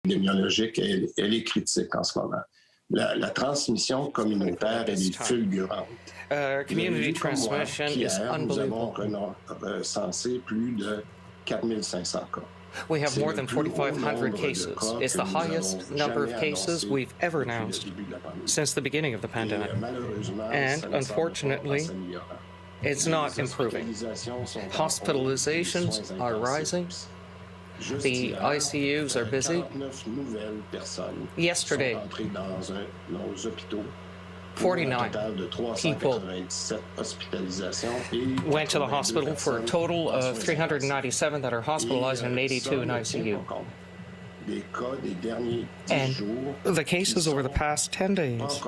épidémiologique, elle est critique en ce moment. La transmission communautaire, elle est fulgurante. Community transmission is unbelievable. Nous avons recensé plus de 4500 cas. We have more than 4,500 cases. It's the highest number of cases we've ever announced since the beginning of the pandemic. And unfortunately, it's not improving. Hospitalizations are rising. The ICUs are busy. Yesterday, 49 people went to the hospital for a total of 397 that are hospitalized and 82 in ICU. And the cases over the past 10 days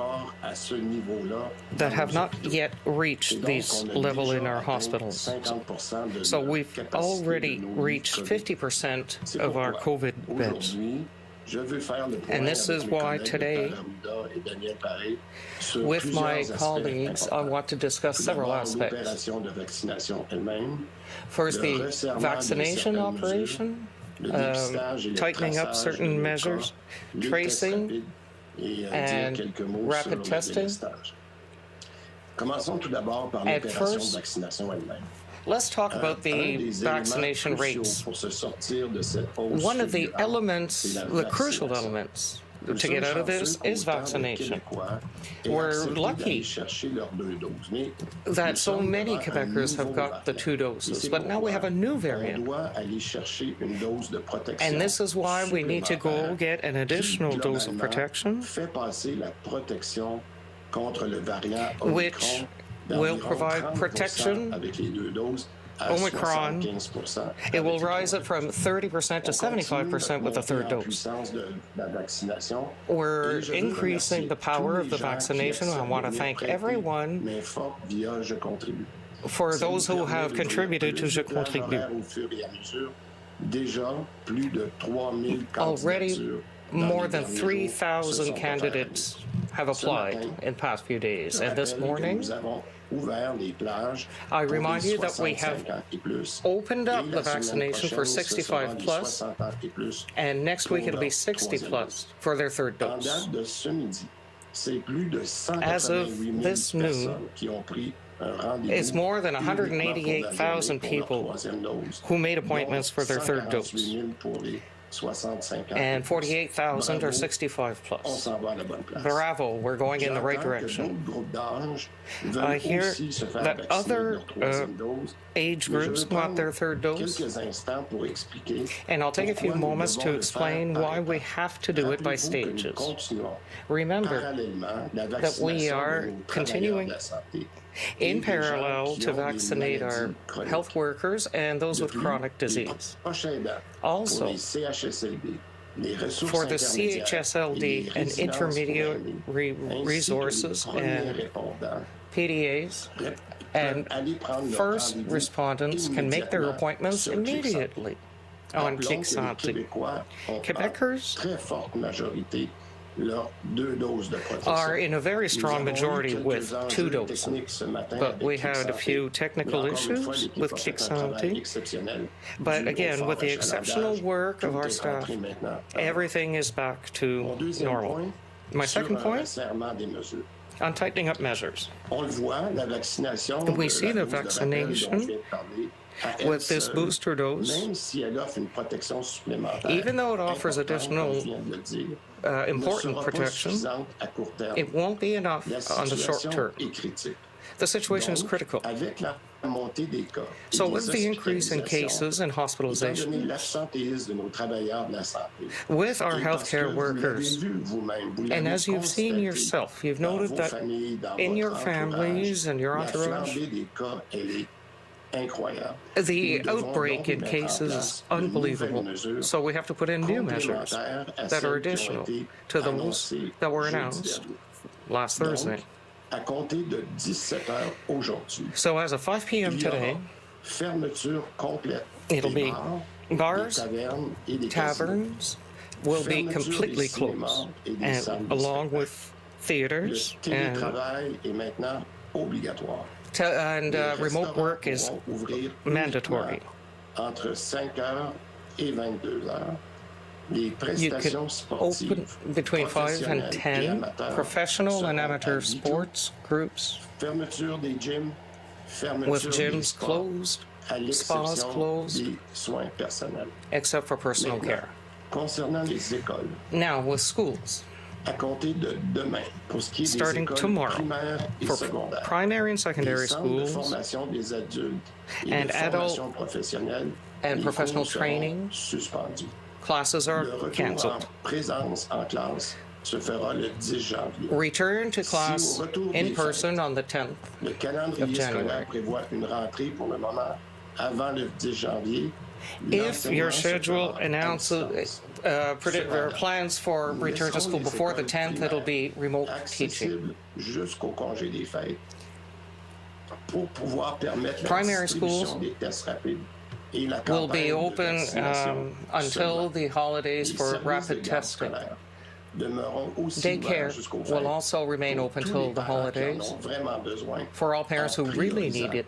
that have not yet reached this level in our hospitals. So we've already reached 50% of our COVID beds. And this is why today, with my colleagues, I want to discuss several aspects. First, the vaccination operation, tightening up certain measures, tracing, and rapid testing. At first, let's talk about the vaccination rates. One of the elements, the crucial elements to get out of this is vaccination. We're lucky that so many Quebecers have got the 2 doses, but now we have a new variant. And this is why we need to go get an additional dose of protection, which will provide protection. Omicron, it will rise it from 30% to 75% with the 3rd dose. We're increasing the power of the vaccination. I want to thank everyone for those who have contributed to Je Contribue. Already, more than 3,000 candidates have applied in the past few days, and this morning, I remind you that we have opened up the vaccination for 65 plus, and next week it'll be 60 plus for their 3rd dose. As of this noon, it's more than 188,000 people who made appointments for their 3rd dose. And 48,000 are 65 plus. Bravo, we're going in the right direction. I hear that other age groups got their 3rd dose, and I'll take a few moments to explain why we have to do it by stages. Remember that we are continuing in parallel to vaccinate our health workers and those with chronic disease. Also, for the CHSLD and intermediary resources and PDAs, and first respondents can make their appointments immediately on Clic Santé. Quebecers are in a very strong majority with 2 doses, but we had a few technical issues with Clic Santé. But again, with the exceptional work of our staff, everything is back to normal. My second point, on tightening up measures. We see the vaccination with this booster dose, even though it offers additional important protection, it won't be enough on the short term. The situation is critical. So with the increase in cases and hospitalization, with our healthcare workers, and as you've seen yourself, you've noted that in your families and your entourage, the outbreak in cases is unbelievable, so we have to put in new measures that are additional to those that were announced last Thursday. So as of 5 p.m. today, it'll be bars, taverns will be completely closed, and along with theaters and remote work is mandatory. You could open between 5 and 10 professional and amateur sports groups with gyms closed, spas closed, except for personal care. Now, with schools, starting tomorrow, for primary and secondary schools and adult and professional training, classes are canceled. Return to class in person on the 10th of January. If your schedule announces plans for return to school before the 10th, it'll be remote teaching. Primary schools will be open until the holidays for rapid testing. Daycare will also remain open till the holidays for all parents who really need it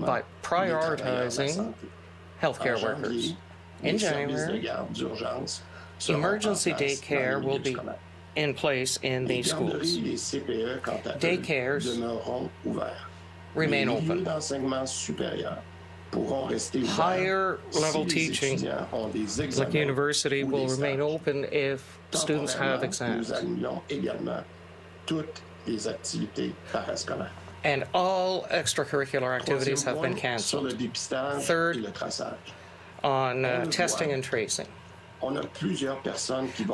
by prioritizing healthcare workers. In January, emergency daycare will be in place in these schools. Daycares remain open. Higher level teaching, like university, will remain open if students have exams. And all extracurricular activities have been canceled. Third, on testing and tracing.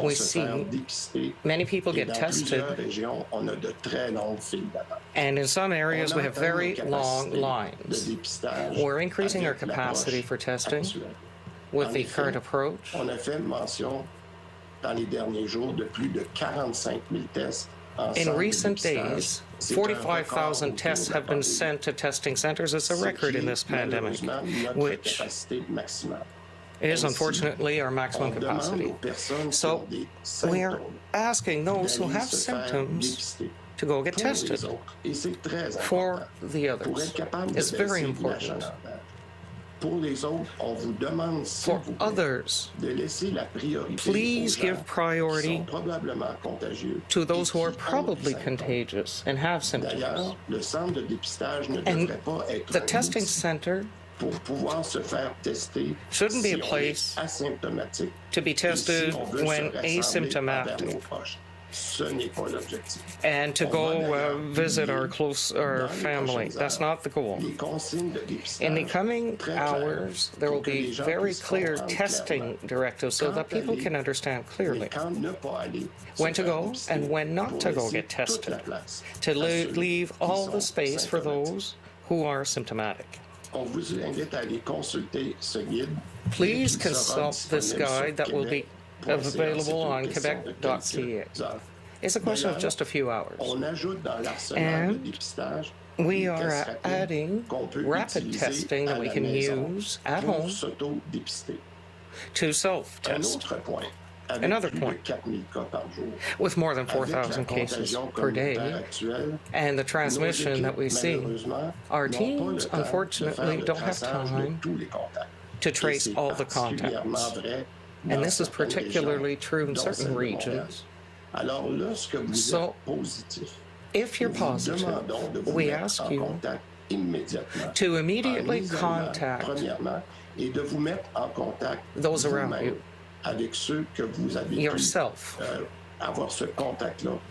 We see many people get tested, and in some areas we have very long lines. We're increasing our capacity for testing with the current approach. In recent days, 45,000 tests have been sent to testing centers as a record in this pandemic, which is unfortunately our maximum capacity. So we are asking those who have symptoms to go get tested. For the others, it's very important. For others, please give priority to those who are probably contagious and have symptoms. And the testing center shouldn't be a place to be tested when asymptomatic and to go visit our family. That's not the goal. In the coming hours, there will be very clear testing directives so that people can understand clearly when to go and when not to go get tested, to leave all the space for those who are symptomatic. Please consult this guide that will be available on Quebec.ca. It's a question of just a few hours. And we are adding rapid testing that we can use at home to self-test. Another point, with more than 4,000 cases per day and the transmission that we see, our teams unfortunately don't have time to trace all the contacts. And this is particularly true in certain regions. So, if you're positive, we ask you to immediately contact those around you, yourself,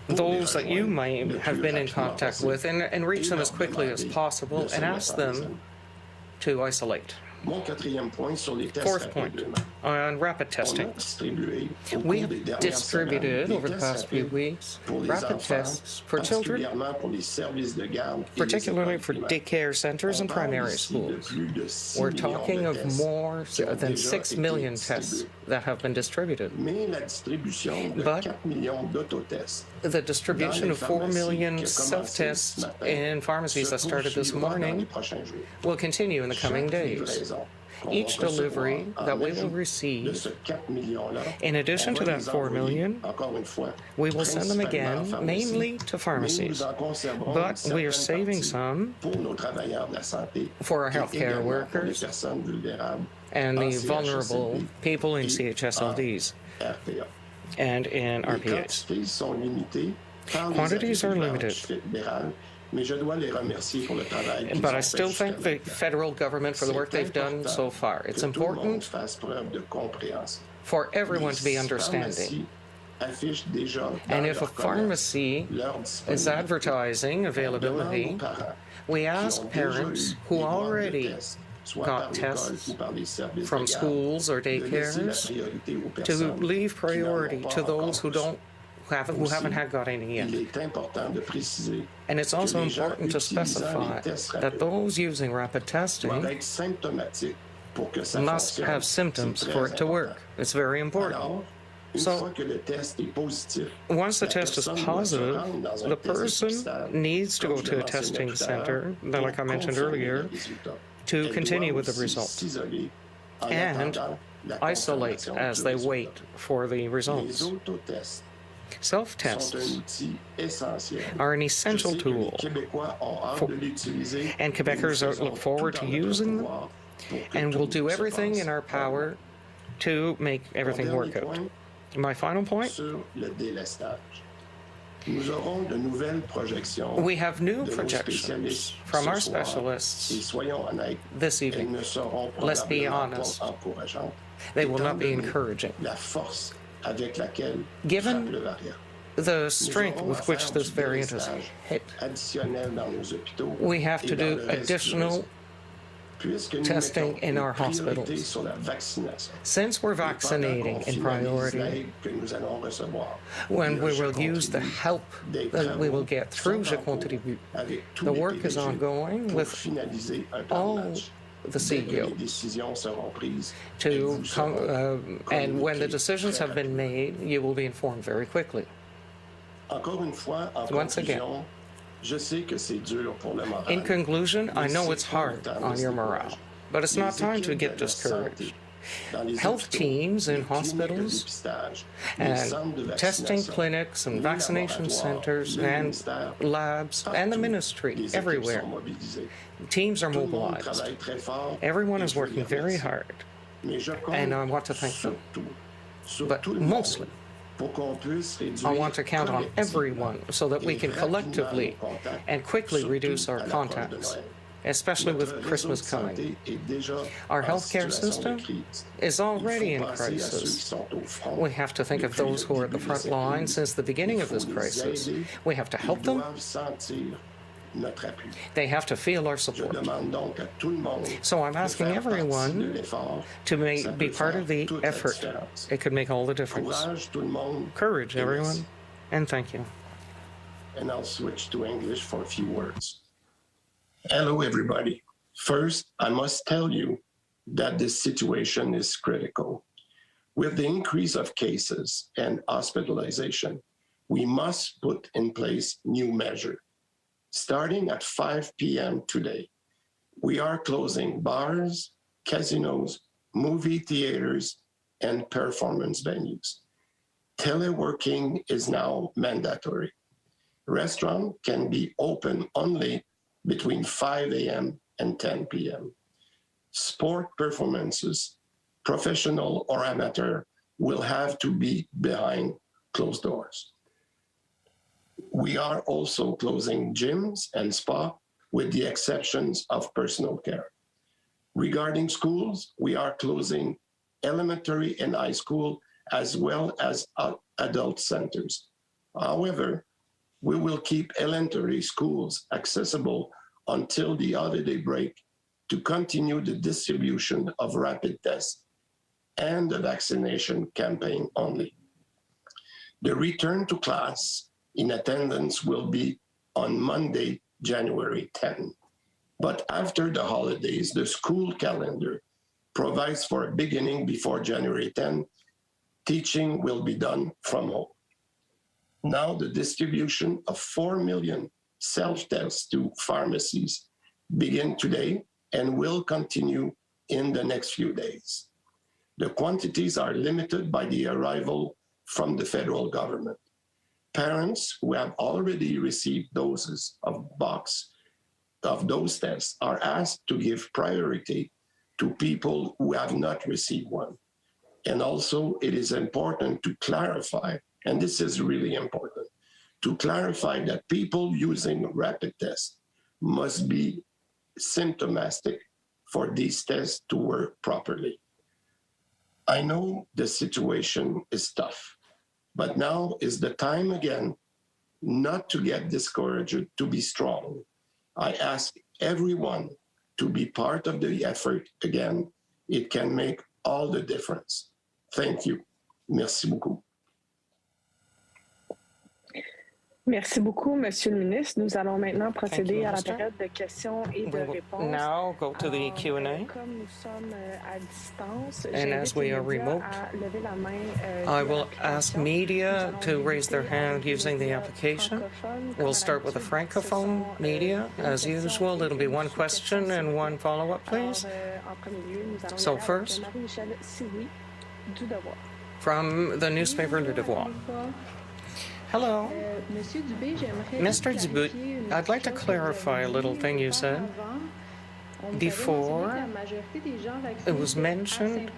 those that you might have been in contact with, and reach them as quickly as possible and ask them to isolate. Fourth point, on rapid testing. We have distributed over the past few weeks rapid tests for children, particularly for daycare centers and primary schools. We're talking of more than 6 million tests that have been distributed. But the distribution of 4 million self-tests in pharmacies that started this morning will continue in the coming days. Each delivery that we will receive, in addition to that 4 million, we will send them again, mainly to pharmacies. But we are saving some for our healthcare workers and the vulnerable people in CHSLDs. and in RPAs. Quantities are limited, but I still thank the federal government for the work they've done so far. It's important for everyone to be understanding. And if a pharmacy is advertising availability, we ask parents who already got tests from schools or daycares to leave priority to those who haven't got any yet. And it's also important to specify that those using rapid testing must have symptoms for it to work. It's very important. So, once the test is positive, the person needs to go to a testing center, like I mentioned earlier, to continue with the results and isolate as they wait for the results. Self-tests are an essential tool, and Quebecers look forward to using them, and we'll do everything in our power to make everything work out. My final point, we have new projections from our specialists this evening. Let's be honest, they will not be encouraging. Given the strength with which this variant has hit, we have to do additional testing in our hospitals. Since we're vaccinating in priority, when we will use the help that we will get through Je Contribue, the work is ongoing with all the CEOs to come, and when the decisions have been made, you will be informed very quickly. Once again, in conclusion, I know it's hard on your morale, but it's not time to get discouraged. Health teams in hospitals and testing clinics and vaccination centers and labs and the ministry everywhere. Teams are mobilized. Everyone is working very hard, and I want to thank them. But mostly, I want to count on everyone so that we can collectively and quickly reduce our contacts, especially with Christmas coming. Our healthcare system is already in crisis. We have to think of those who are at the front line since the beginning of this crisis. We have to help them. They have to feel our support. So I'm asking everyone to be part of the effort. It could make all the difference. Courage, everyone, and thank you. And I'll switch to English for a few words. Hello, everybody. First, I must tell you that this situation is critical. With the increase of cases and hospitalization, we must put in place new measures. Starting at 5 p.m. today, we are closing bars, casinos, movie theaters, and performance venues. Teleworking is now mandatory. Restaurants can be open only between 5 a.m. and 10 p.m. Sport performances, professional or amateur, will have to be behind closed doors. We are also closing gyms and spa with the exceptions of personal care. Regarding schools, we are closing elementary and high school as well as adult centers. However, we will keep elementary schools accessible until the holiday break to continue the distribution of rapid tests and the vaccination campaign only. The return to class in attendance will be on Monday, January 10. But after the holidays, the school calendar provides for a beginning before January 10. Teaching will be done from home. Now the distribution of 4 million self-tests to pharmacies begin today and will continue in the next few days. The quantities are limited by the arrival from the federal government. Parents who have already received doses of those tests are asked to give priority to people who have not received one. And also, it is important to clarify, and this is really important, to clarify that people using rapid tests must be symptomatic for these tests to work properly. I know the situation is tough, but now is the time again not to get discouraged, to be strong. I ask everyone to be part of the effort again. It can make all the difference. Thank you. Merci beaucoup. Merci beaucoup, Monsieur le ministre. Nous allons maintenant procéder à la période de questions et de réponses. Now go to the Q&A. Comme nous sommes à distance, and as we are remote, à lever la main, I will ask media to raise their hand using the application. We'll start with the Francophone media. As usual, it'll be one question and one follow-up, please. So first, from the newspaper Le Devoir. Hello. Mr. Dubuc, I'd like to clarify a little thing you said. Before, it was mentioned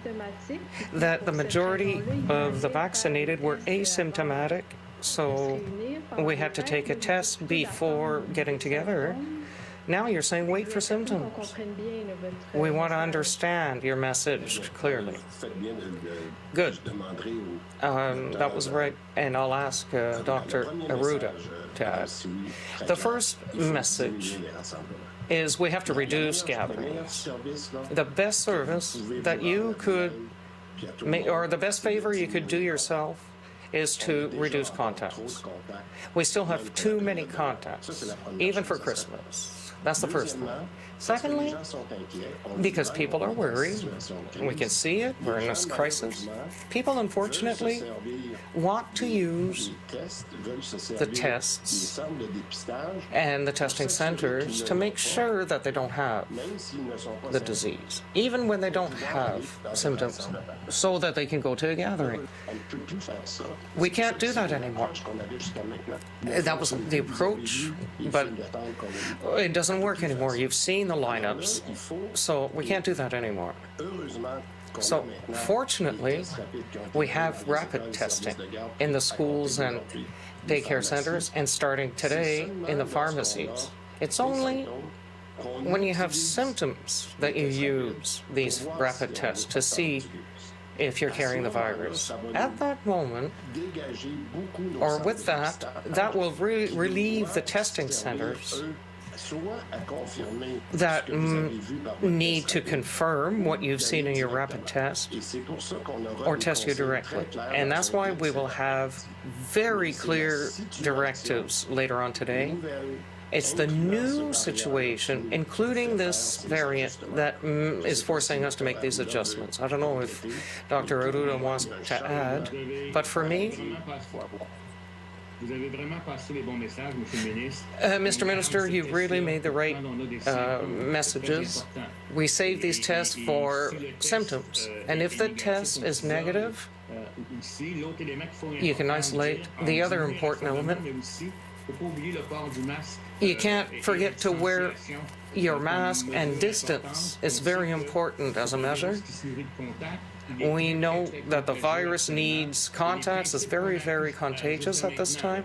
that the majority of the vaccinated were asymptomatic, so we had to take a test before getting together. Now you're saying wait for symptoms. We want to understand your message clearly. Good. That was right. And I'll ask Dr. Arruda to add. The first message is we have to reduce gatherings. The best service that you could make, or the best favor you could do yourself, is to reduce contacts. We still have too many contacts, even for Christmas. That's the first one. Secondly, because people are worried, we can see it, we're in this crisis, people unfortunately want to use the tests and the testing centers to make sure that they don't have the disease, even when they don't have symptoms, so that they can go to a gathering. We can't do that anymore. That was the approach, but it doesn't work anymore. You've seen the lineups, so we can't do that anymore. So fortunately, we have rapid testing in the schools and daycare centers, and starting today in the pharmacies. It's only when you have symptoms that you use these rapid tests to see if you're carrying the virus. At that moment, or with that, that will relieve the testing centers that need to confirm what you've seen in your rapid test or test you directly. And that's why we will have very clear directives later on today. It's the new situation, including this variant, that is forcing us to make these adjustments. I don't know if Dr. Arruda wants to add, but for me, Mr. Minister, you really made the right messages. We save these tests for symptoms, and if the test is negative, you can isolate. The other important element, you can't forget to wear your mask, and distance is very important as a measure. We know that the virus needs contacts. It's very, very contagious at this time.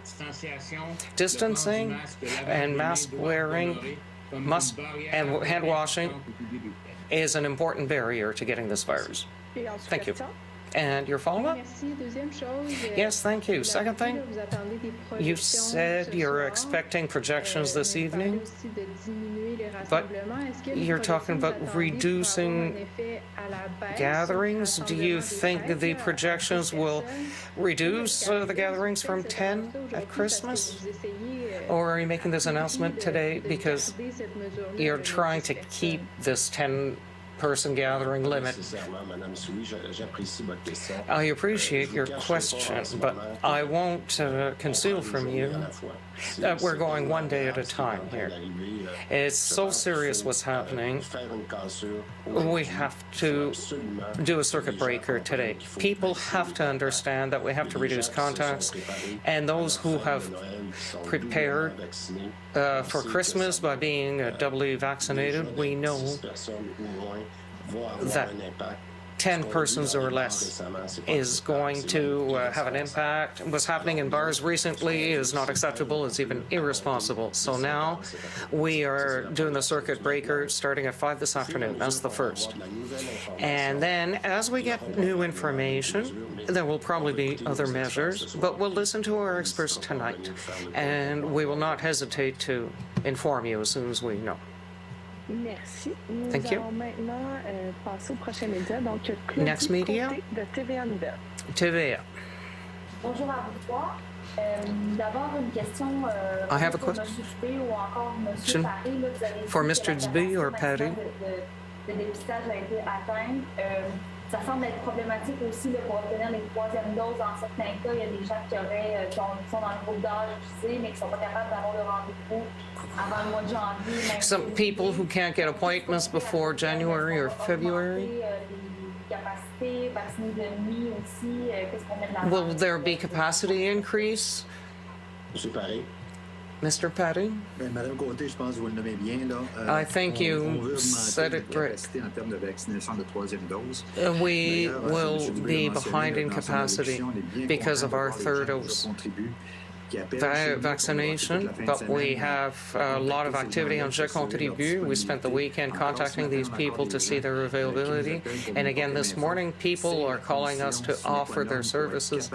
Distancing and mask wearing and hand washing is an important barrier to getting this virus. Thank you. And your follow-up? Yes, thank you. Second thing, you said you're expecting projections this evening, but you're talking about reducing gatherings. Do you think that the projections will reduce the gatherings from 10 at Christmas? Or are you making this announcement today because you're trying to keep this 10-person gathering limit? I appreciate your question, but I won't conceal from you that we're going one day at a time here. It's so serious what's happening. We have to do a circuit breaker today. People have to understand that we have to reduce contacts, and those who have prepared for Christmas by being doubly vaccinated, we know that 10 persons or less is going to have an impact. What's happening in bars recently is not acceptable. It's even irresponsible. So now we are doing the circuit breaker starting at 5 this afternoon. That's the first. And then as we get new information, there will probably be other measures, but we'll listen to our experts tonight, and we will not hesitate to inform you as soon as we know. Merci. Nous Thank you. allons maintenant passer au prochain média. Donc, Claudie Next media. Côté de TVA Nouvelles. TVA. Bonjour à vous trois. D'abord, une question I have a pour question. M. Dubé ou encore M. Paré. Là, vous avez dit For que Mr. la Dubé or capacité Paré? maximale de dépistage a été atteinte. Ça semble être problématique aussi là, pour obtenir les troisièmes doses. Dans certains cas, il y a des gens qui sont dans le groupe d'âge visé, mais qui ne sont pas capables d'avoir le rendez-vous avant le mois de janvier. Some people who can't get appointments before January or February. Capacité, vacciner de nuit aussi. Qu'est-ce qu'on met de l'avant? Will there be capacity increase? Monsieur Paré. Mr. Paré? Madame Côté, je pense que vous le nommez bien. Là. I think you on veut said augmenter it la right. capacité en termes de vaccination de troisième dose. We D'ailleurs, will M. Dubé be a mentionné behind in dans son capacity allocution, on est bien because of content de our voir les third gens qui dose contribuent, qui appellent chez nous, vaccination, on va toute la fin de but we semaine, have a lot of activity on Je Contribue. We spent the weekend contacting these people to see their availability. And again, this morning, people are calling us to offer their services.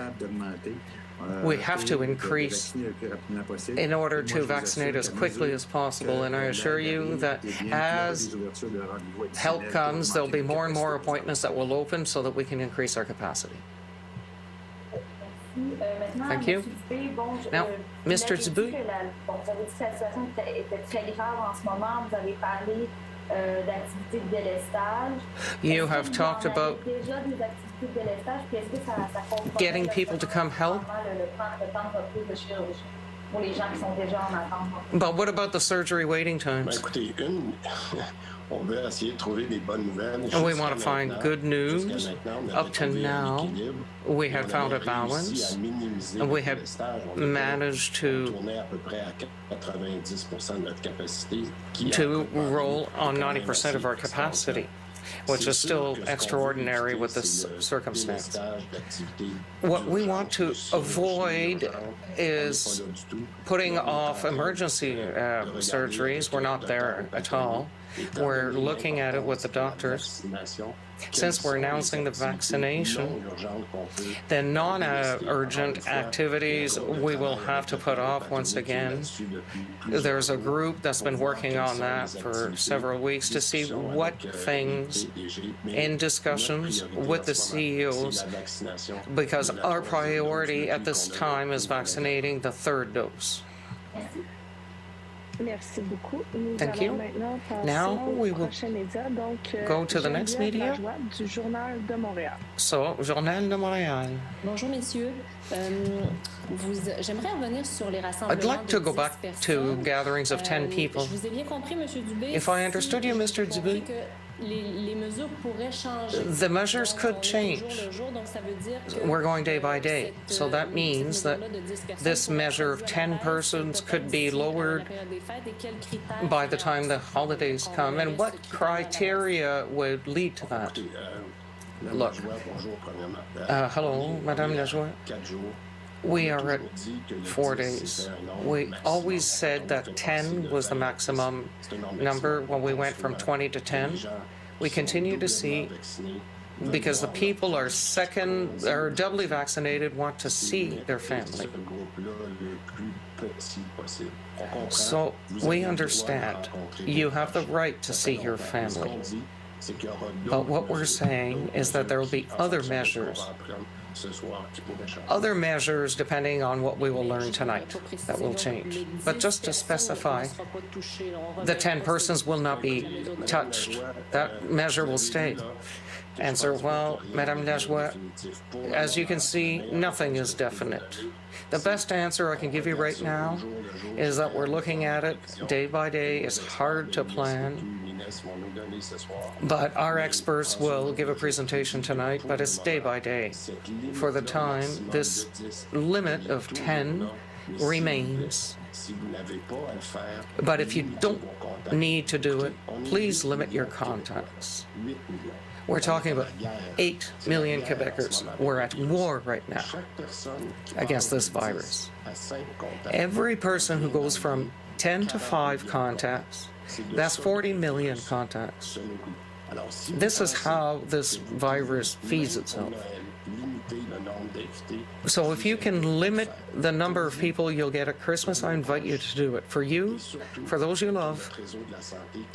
We have to increase in order to vaccinate as quickly as possible. And I assure you that as help comes, there'll be more and more appointments that will open so that we can increase our capacity. Thank you. Now, Mr. Dubé. Vous avez dit que la situation était très grave en ce moment. Vous avez parlé d'activités de délestage. You have talked about Déjà des activités de délestage, puis est-ce que ça comprend getting people to come help. le temps de reprise de chirurgie pour les gens qui sont déjà en attente? But what about the surgery waiting Ben, times? écoutez, on veut essayer de trouver des bonnes nouvelles. And we want to find good news. Jusqu'à maintenant, on avait Up to trouvé un now, équilibre. we had On found a avait réussi balance. à minimiser And we le had délestage. On était- managed on to tournait à peu près à 90% de notre capacité. Qui roll on 90% of our capacity, which is still extraordinary with this circumstance. What we want to avoid is putting off emergency surgeries. We're not there at all. We're looking at it with the doctors. Since we're announcing the vaccination, then non-urgent activities we will have to put off once again. There's a group that's been working on that for several weeks to see what things in discussions with the CEOs, because our priority at this time is vaccinating the third dose. Merci beaucoup. Nous Thank allons you. maintenant passer Now au we will prochain média. Donc, go to the next Geneviève media. Lajoie du Journal de Montréal. So, Journal de Montréal. Bonjour, messieurs. J'aimerais revenir sur les rassemblements I'd like to de go 10 back to personnes. gatherings of 10 people. Je vous ai bien compris, M. Dubé. If I understood you, Mr. Dubé, les mesures pourraient changer. the measures Donc, could on est change. jour le jour, donc ça veut dire que, We're going day by day. cette, So that means that mesure-là de 10 personnes this pourrait measure of changer 10 à la baisse, persons peut-être could be d'ici, lowered la période des fêtes, et quels critères by the time the alors, holidays come, and what criteria would lead to that? Look, hello, Madame Lajoie. We are at 4 days. We always said that 10 was the maximum number when we went from 20 to 10. We continue to see, because the people are doubly vaccinated, want to see their family. So we understand you have the right to see your family. But what we're saying is that there will be other measures depending on what we will learn tonight that will change. But just to specify, the 10 persons will not be touched. That measure will stay. Answer, well, Madame Lajoie, as you can see, nothing is definite. The best answer I can give you right now is that we're looking at it day by day. It's hard to plan. But our experts will give a presentation tonight, but it's day by day. For the time, this limit of 10 remains. But if you don't need to do it, please limit your contacts. We're talking about 8 million Quebecers. We're at war right now against this virus. Every person who goes from 10 to 5 contacts, that's 40 million contacts. This is how this virus feeds itself. So if you can limit the number of people you'll get at Christmas, I invite you to do it. For you, for those you love,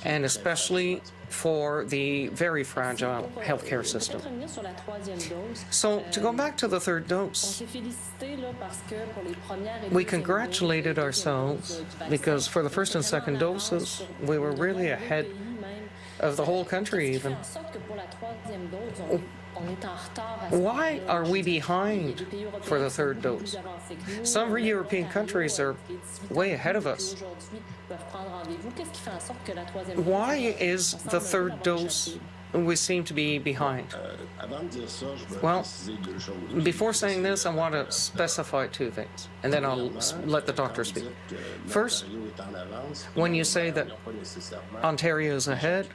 and especially for the very fragile healthcare system. So to go back to the third dose, we congratulated ourselves because for the first and second doses, we were really ahead of the whole country even. Why are we behind for the third dose? Some European countries are way ahead of us. Why is the third dose we seem to be behind? Well, before saying this, I want to specify 2 things, and then I'll let the doctor speak. First, when you say that Ontario is ahead,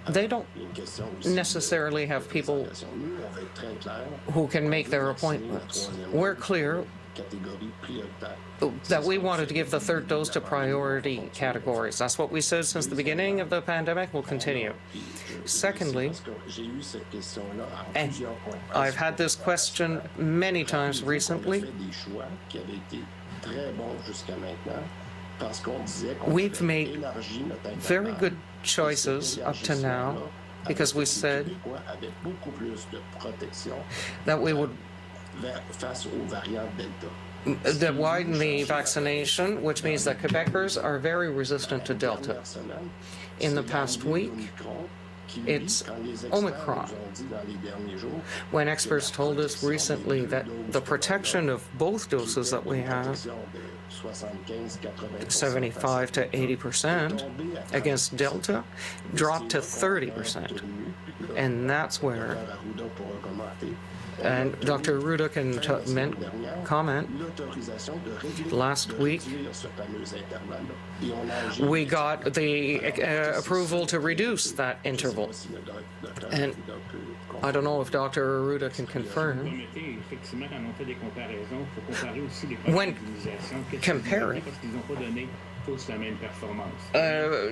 they don't necessarily have people who can make their appointments. We're clear that we wanted to give the third dose to priority categories. That's what we said since the beginning of the pandemic. We'll continue. Secondly, and I've had this question many times recently, we've made very good choices up to now because we said that we would widen the vaccination, which means that Quebecers are very resistant to Delta. In the past week, it's Omicron. When experts told us recently that the protection of both doses that we have, 75 to 80% against Delta, dropped to 30%. And that's where, and Dr. Arruda can comment, last week we got the approval to reduce that interval. And I don't know if Dr. Arruda can confirm. When comparing,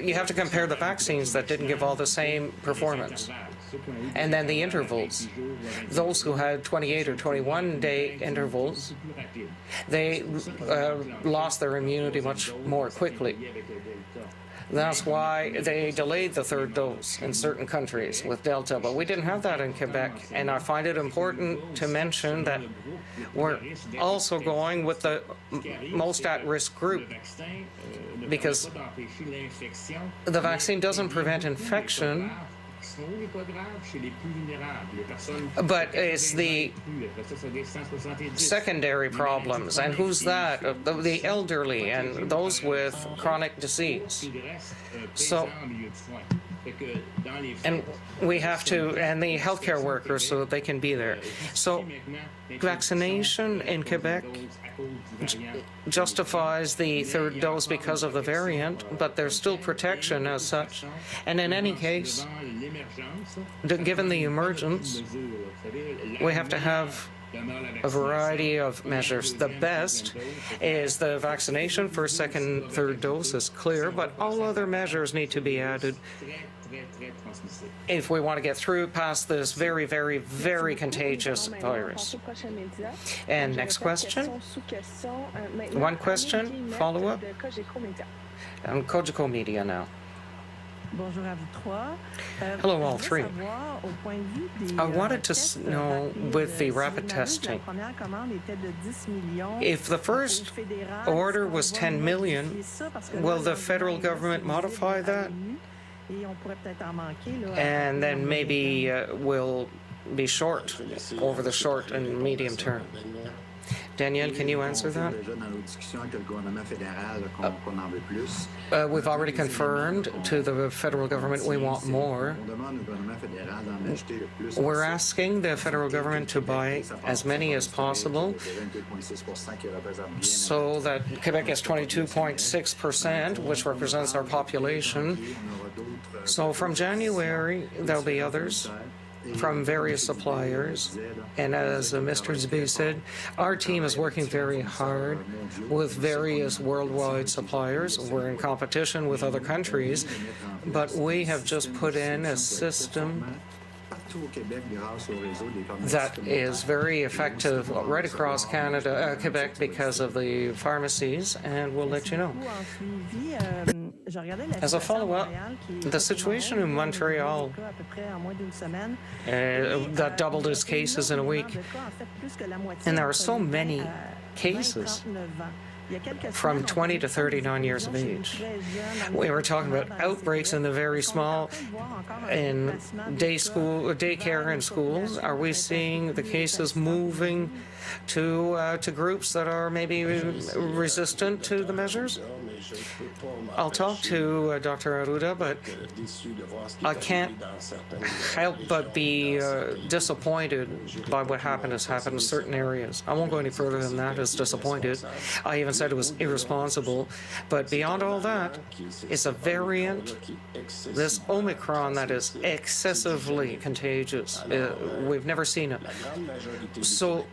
you have to compare the vaccines that didn't give all the same performance. And then the intervals. Those who had 28 or 21-day intervals, they lost their immunity much more quickly. That's why they delayed the third dose in certain countries with Delta, but we didn't have that in Quebec. And I find it important to mention that we're also going with the most at-risk group because the vaccine doesn't prevent infection, but it's the secondary problems. And who's that? The elderly and those with chronic disease. So, and we have to, and the healthcare workers so that they can be there. So, vaccination in Quebec justifies the third dose because of the variant, but there's still protection as such. And in any case, given the emergence, we have to have a variety of measures. The best is the vaccination for second, third dose is clear, but all other measures need to be added if we want to get through past this very, very, very contagious virus. And next question. One question, follow-up. Cogeco Media now. Hello, all three. I wanted to know, with the rapid testing, if the first order was 10 million, will the federal government modify that? And then maybe we'll be short over the short and medium term. Danielle, can you answer that? We've already confirmed to the federal government we want more. We're asking the federal government to buy as many as possible so that Quebec has 22.6%, which represents our population. So from January, there'll be others from various suppliers. And as Mr. Dubé said, our team is working very hard with various worldwide suppliers. We're in competition with other countries, but we have just put in a system that is very effective right across Canada, Quebec, because of the pharmacies, and we'll let you know. As a follow-up, the situation in Montreal that doubled its cases in a week, and there are so many cases from 20 to 39 years of age. We were talking about outbreaks in the very small, in daycare and schools. Are we seeing the cases moving to groups that are maybe resistant to the measures? I'll talk to Dr. Arruda, but I can't help but be disappointed by what has happened in certain areas. I won't go any further than that as disappointed. I even said it was irresponsible. But beyond all that, it's a variant, this Omicron, that is excessively contagious. We've never seen it. So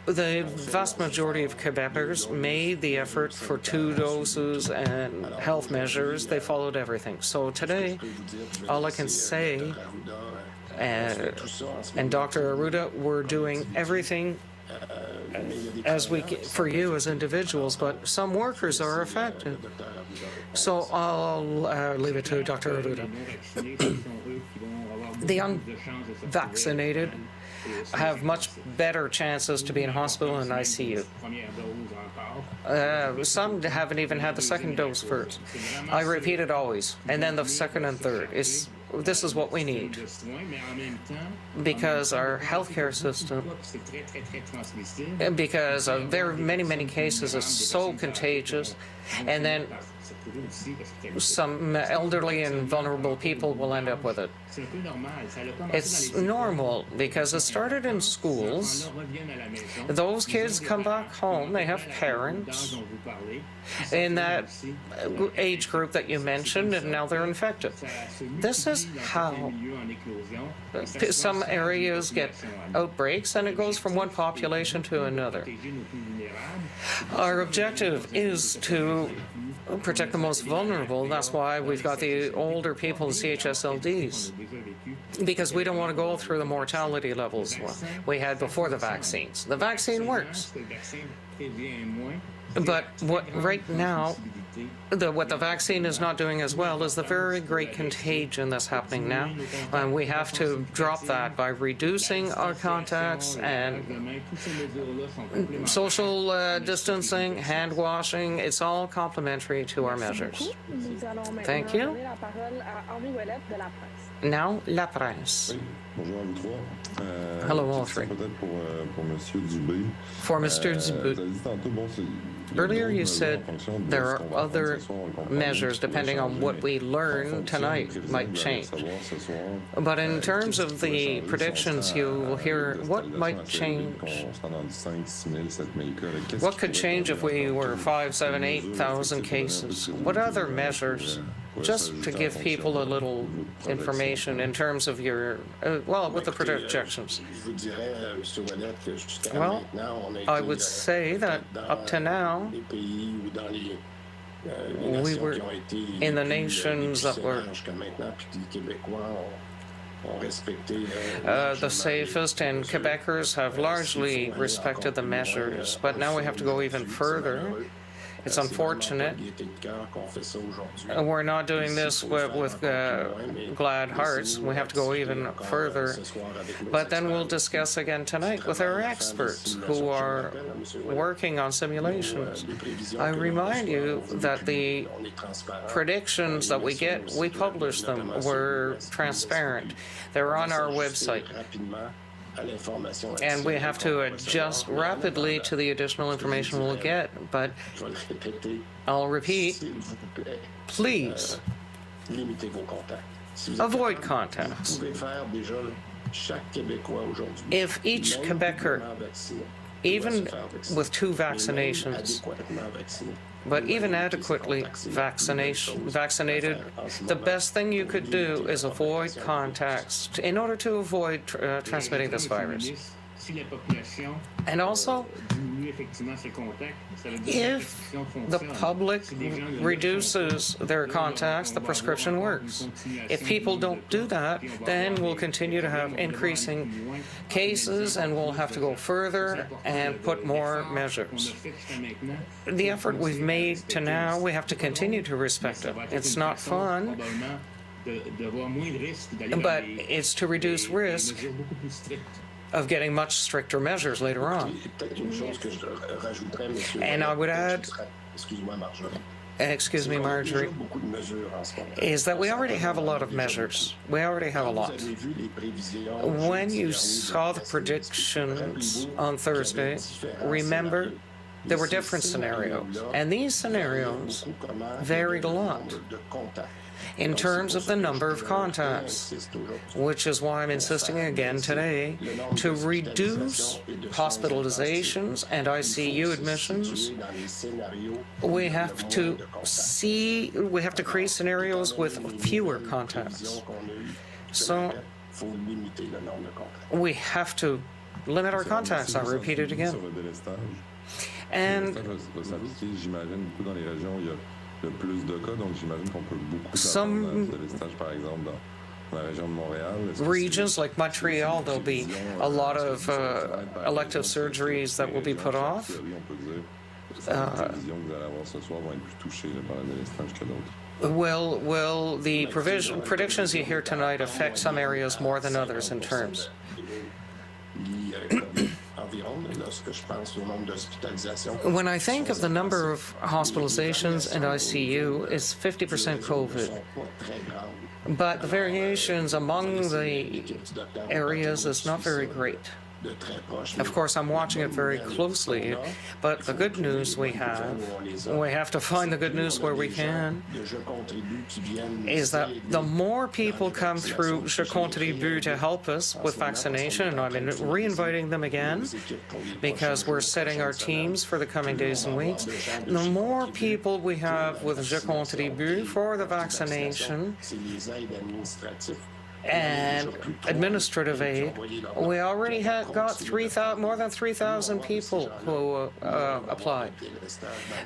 the vast majority of Quebecers made the effort for 2 doses and health measures. They followed everything. So today, all I can say, and Dr. Arruda, we're doing everything as we for you as individuals, but some workers are affected. So I'll leave it to Dr. Arruda. The unvaccinated have much better chances to be in hospital and ICU. Some haven't even had the second dose first. I repeat it always, and then the second and third. This is what we need, because our healthcare system, because of very many cases, is so contagious, and then some elderly and vulnerable people will end up with it. It's normal because it started in schools. Those kids come back home, they have parents in that age group that you mentioned, and now they're infected. This is how some areas get outbreaks, and it goes from one population to another. Our objective is to protect the most vulnerable. That's why we've got the older people in CHSLDs, because we don't want to go through the mortality levels we had before the vaccines. The vaccine works. But right now, what the vaccine is not doing as well is the very great contagion that's happening now. And we have to drop that by reducing our contacts and social distancing, hand washing. It's all complementary to our measures. Thank you. Now, La Presse. Hello, all three. For Mr. Dubé. Earlier you said there are other measures, depending on what we learn tonight, might change. But in terms of the predictions you will hear, what might change? What could change if we were 5, 7, 8,000 cases? What other measures? Just to give people a little information in terms of your, with the projections. Well, I would say that up to now, we were in the nations that were the safest, and Quebecers have largely respected the measures, but now we have to go even further. It's unfortunate. We're not doing this with glad hearts. We have to go even further. But then we'll discuss again tonight with our experts who are working on simulations. I remind you that the predictions that we get, we publish them. We're transparent. They're on our website. and we have to adjust rapidly to the additional information we'll get. But I'll repeat, please avoid contacts. If each Quebecer, even with 2 vaccinations, but even adequately vaccinated, the best thing you could do is avoid contacts in order to avoid transmitting this virus. And also, if the public reduces their contacts, the prescription works. If people don't do that, then we'll continue to have increasing cases and we'll have to go further and put more measures. The effort we've made to now, we have to continue to respect it. It's not fun, but it's to reduce risk of getting much stricter measures later on. And I would add, excuse me, Marjorie, is that we already have a lot of measures. We already have a lot. When you saw the predictions on Thursday, remember there were different scenarios, and these scenarios varied a lot in terms of the number of contacts, which is why I'm insisting again today to reduce hospitalizations and ICU admissions. We have to create scenarios with fewer contacts. So we have to limit our contacts. I'll repeat it again. And some regions like Montreal, there'll be a lot of elective surgeries that will be put off. Will the predictions you hear tonight affect some areas more than others in terms? When I think of the number of hospitalizations and ICU, it's 50% COVID. But the variations among the areas is not very great. Of course, I'm watching it very closely, but the good news we have to find the good news where we can, is that the more people come through Je Contribue to help us with vaccination, and I'm re-inviting them again, because we're setting our teams for the coming days and weeks, the more people we have with Je Contribue for the vaccination, and administrative aid, we already got more than 3,000 people who applied.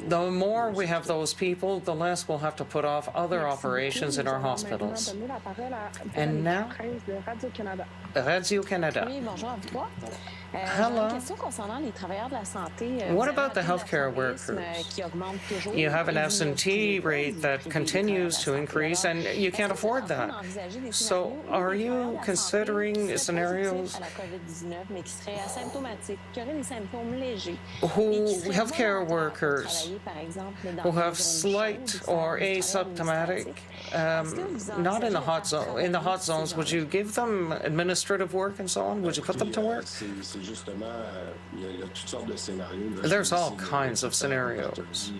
The more we have those people, the less we'll have to put off other operations in our hospitals. And now, Radio-Canada. Hello. What about the healthcare workers? You have an absentee rate that continues to increase, and you can't afford that. So are you considering scenarios healthcare workers who have slight or asymptomatic, not in the hot zone, in the hot zones, would you give them administrative work and so on? Would you put them to work? There's all kinds of scenarios.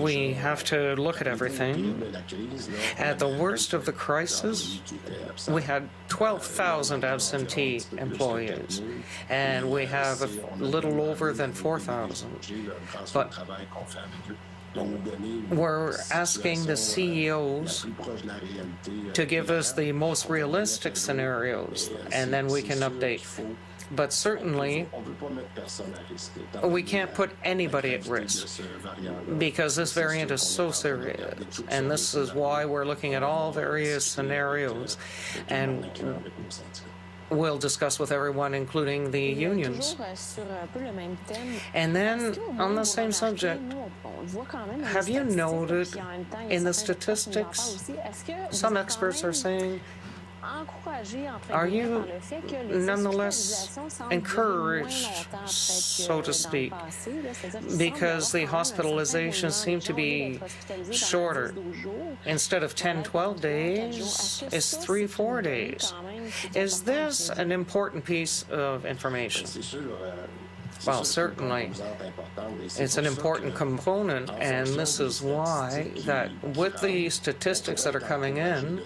We have to look at everything. At the worst of the crisis, we had 12,000 absentee employees, and we have a little over than 4,000. But we're asking the CEOs to give us the most realistic scenarios, and then we can update. But certainly, we can't put anybody at risk, because this variant is so serious, and this is why we're looking at all various scenarios, and we'll discuss with everyone, including the unions. And then, on the same subject, have you noted in the statistics, some experts are saying Are you nonetheless encouraged, so to speak, because the hospitalizations seem to be shorter? Instead of 10, 12 days, it's 3, 4 days. Is this an important piece of information? Well, certainly, it's an important component, and this is why that with the statistics that are coming in,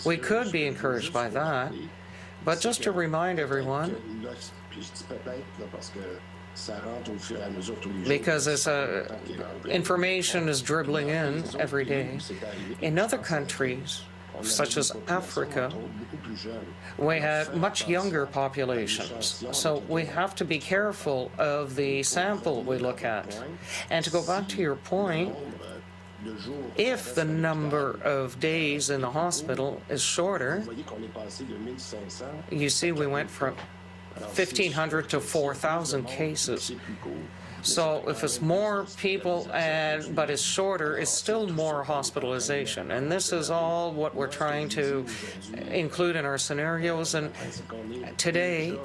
we could be encouraged by that. But just to remind everyone, because information is dribbling in every day, in other countries, such as Africa, we have much younger populations. So we have to be careful of the sample we look at. And to go back to your point, if the number of days in the hospital is shorter, you see we went from 1,500 to 4,000 cases. So if it's more people, but it's shorter, it's still more hospitalization. And this is all what we're trying to include in our scenarios. And today,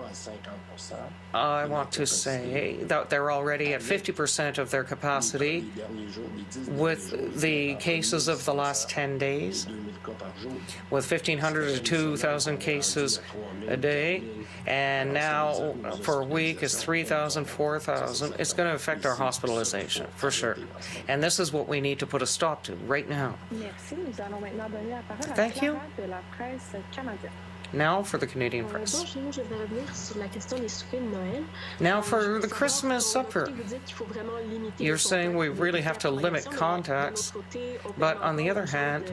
I want to say that they're already at 50% of their capacity with the cases of the last 10 days, with 1,500 to 2,000 cases a day. And now for a week it's 3,000, 4,000. It's going to affect our hospitalization, for sure. And this is what we need to put a stop to right now. Thank you. Now for the Canadian press. Now for the Christmas supper. You're saying we really have to limit contacts, but on the other hand,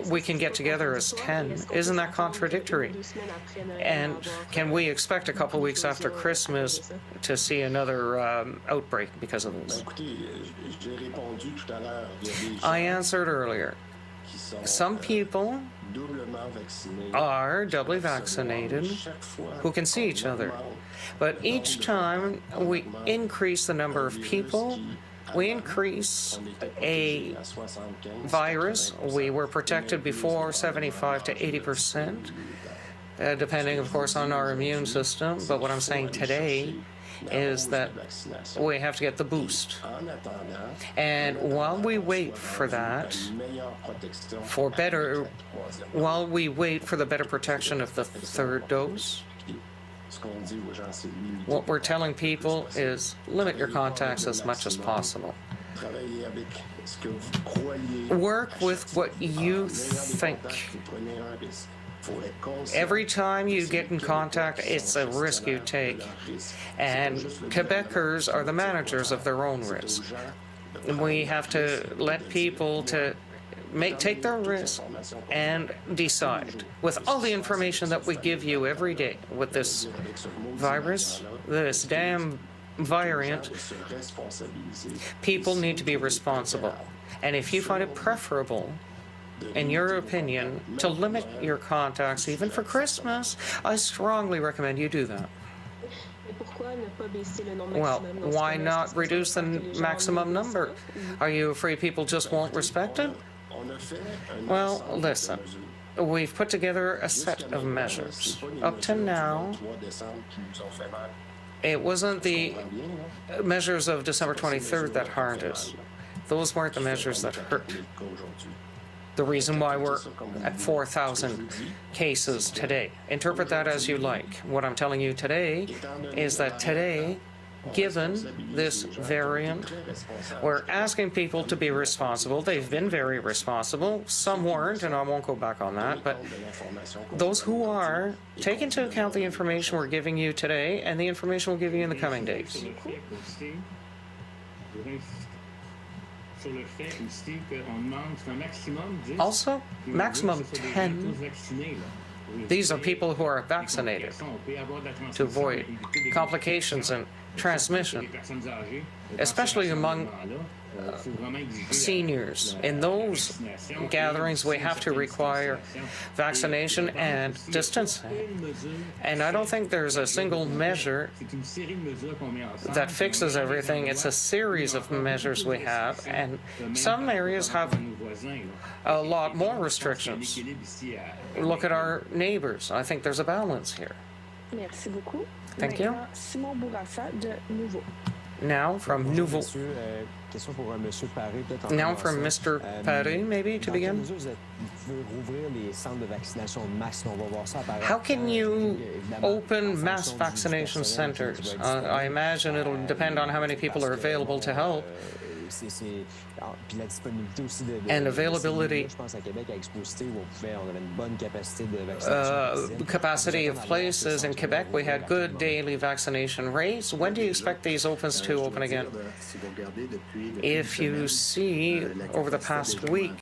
we can get together as 10. Isn't that contradictory? And can we expect a couple weeks after Christmas to see another outbreak because of this? I answered earlier. Some people are doubly vaccinated who can see each other. But each time we increase the number of people, we increase a virus. We were protected before 75 to 80%, depending, of course, on our immune system. But what I'm saying today is that we have to get the boost. And while we wait for that, while we wait for the better protection of the third dose, what we're telling people is limit your contacts as much as possible. Work with what you think. Every time you get in contact, it's a risk you take. And Quebecers are the managers of their own risk. We have to let people take their risk and decide. With all the information that we give you every day with this virus, this damn variant, people need to be responsible. And if you find it preferable, in your opinion, to limit your contacts, even for Christmas, I strongly recommend you do that. Well, why not reduce the maximum number? Are you afraid people just won't respect it? Well, listen, we've put together a set of measures. Up to now, it wasn't the measures of December 23rd that harmed us. Those weren't the measures that hurt. The reason why we're at 4,000 cases today. Interpret that as you like. What I'm telling you today is that today, given this variant, we're asking people to be responsible. They've been very responsible. Some weren't, and I won't go back on that. But those who are, take into account the information we're giving you today and the information we'll give you in the coming days. Also, maximum 10. These are people who are vaccinated to avoid complications and transmission, especially among seniors. In those gatherings, we have to require vaccination and distancing. And I don't think there's a single measure that fixes everything. It's a series of measures we have, and some areas have a lot more restrictions. Look at our neighbors. I think there's a balance here. Merci beaucoup. Thank you. Simon Bourassa de Nouveau. Now from Nouveau. Now from Mr. Paré, maybe, to begin. How can you open mass vaccination centers? I imagine it'll depend on how many people are available to help. And availability, capacity of places. In Quebec, we had good daily vaccination rates. When do you expect these opens to open again? If you see over the past week,